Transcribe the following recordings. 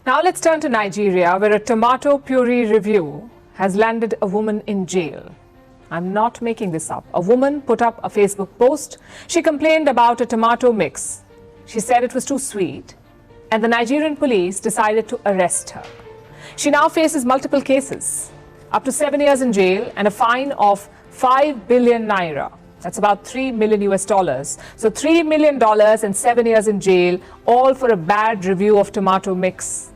Now let's turn to Nigeria, where a tomato puree review has landed a woman in jail. I'm not making this up. A woman put up a Facebook post. She complained about a tomato mix. She said it was too sweet, and the Nigerian police decided to arrest her. She now faces multiple cases, up to 7 years in jail and a fine of 5 billion naira. That's about $3 million US. So $3 million and 7 years in jail, all for a bad review of tomato mix.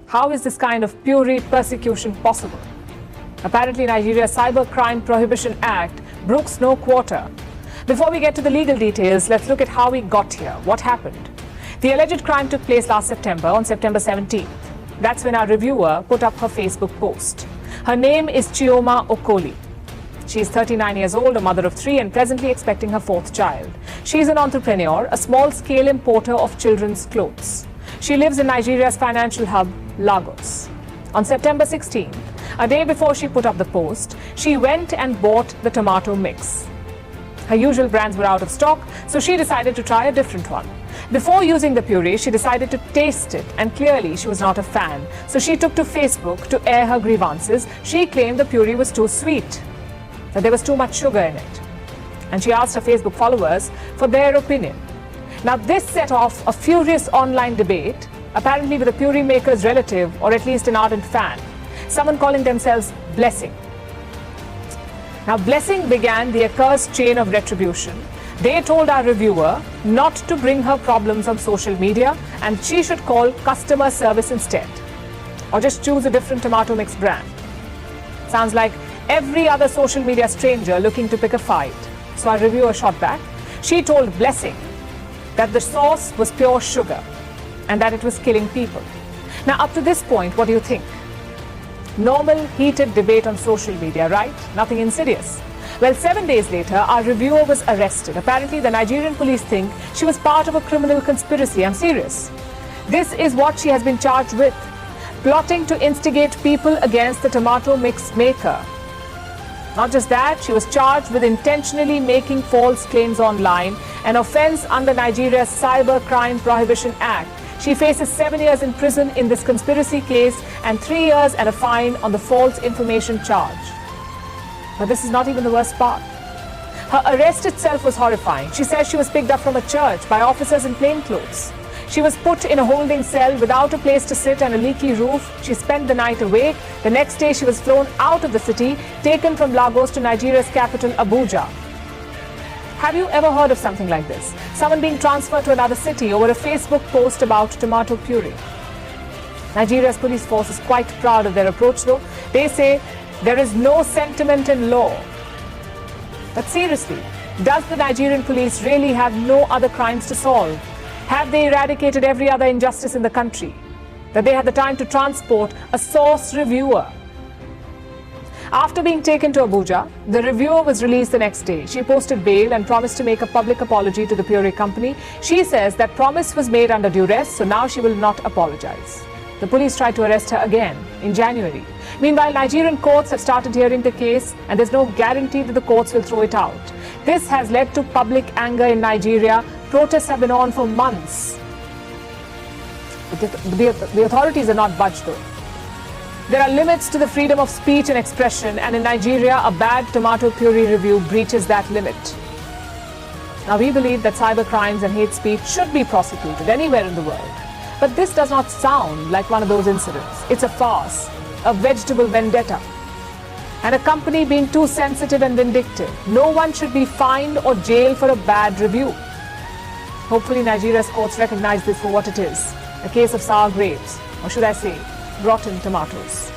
How is this kind of puree persecution possible? Apparently, Nigeria's Cyber Crime Prohibition Act brooks no quarter. Before we get to the legal details, let's look at how we got here. What happened? The alleged crime took place last September, on September 17th. That's when our reviewer put up her Facebook post. Her name is Chioma Okoli. She is 39 years old, a mother of 3, and presently expecting her 4th child. She is an entrepreneur, a small-scale importer of children's clothes. She lives in Nigeria's financial hub, Lagos. On September 16th, a day before she put up the post, she went and bought the tomato mix. Her usual brands were out of stock, so she decided to try a different one. Before using the puree, she decided to taste it, and clearly she was not a fan. So she took to Facebook to air her grievances. She claimed the puree was too sweet, that there was too much sugar in it. And she asked her Facebook followers for their opinion. Now this set off a furious online debate, apparently with the puree maker's relative, or at least an ardent fan, someone calling themselves Blessing. Now Blessing began the accursed chain of retribution. They told our reviewer not to bring her problems on social media and she should call customer service instead, or just choose a different tomato mix brand. Sounds like every other social media stranger looking to pick a fight. So our reviewer shot back. She told Blessing that the sauce was pure sugar and that it was killing people. Now up to this point, what do you think? Normal heated debate on social media, right? Nothing insidious. Well, 7 days later, our reviewer was arrested. Apparently, the Nigerian police think she was part of a criminal conspiracy. I'm serious. This is what she has been charged with: plotting to instigate people against the tomato mix maker. Not just that, she was charged with intentionally making false claims online, an offense under Nigeria's Cyber Crime Prohibition Act. She faces 7 years in prison in this conspiracy case and 3 years and a fine on the false information charge. But this is not even the worst part. Her arrest itself was horrifying. She says she was picked up from a church by officers in plain clothes. She was put in a holding cell without a place to sit and a leaky roof. She spent the night awake. The next day she was flown out of the city, taken from Lagos to Nigeria's capital, Abuja. Have you ever heard of something like this? Someone being transferred to another city over a Facebook post about tomato puree. Nigeria's police force is quite proud of their approach though. They say there is no sentiment in law. But seriously, does the Nigerian police really have no other crimes to solve? Have they eradicated every other injustice in the country? That they had the time to transport a sauce reviewer? After being taken to Abuja, the reviewer was released the next day. She posted bail and promised to make a public apology to the puree company. She says that promise was made under duress, so now she will not apologize. The police tried to arrest her again in January. Meanwhile, Nigerian courts have started hearing the case, and there's no guarantee that the courts will throw it out. This has led to public anger in Nigeria. Protests have been on for months. The authorities are not budged though. There are limits to the freedom of speech and expression, and in Nigeria, a bad tomato puree review breaches that limit. Now, we believe that cyber crimes and hate speech should be prosecuted anywhere in the world. But this does not sound like one of those incidents. It's a farce, a vegetable vendetta, and a company being too sensitive and vindictive. No one should be fined or jailed for a bad review. Hopefully, Nigeria's courts recognize this for what it is, a case of sour grapes, or should I say, rotten tomatoes.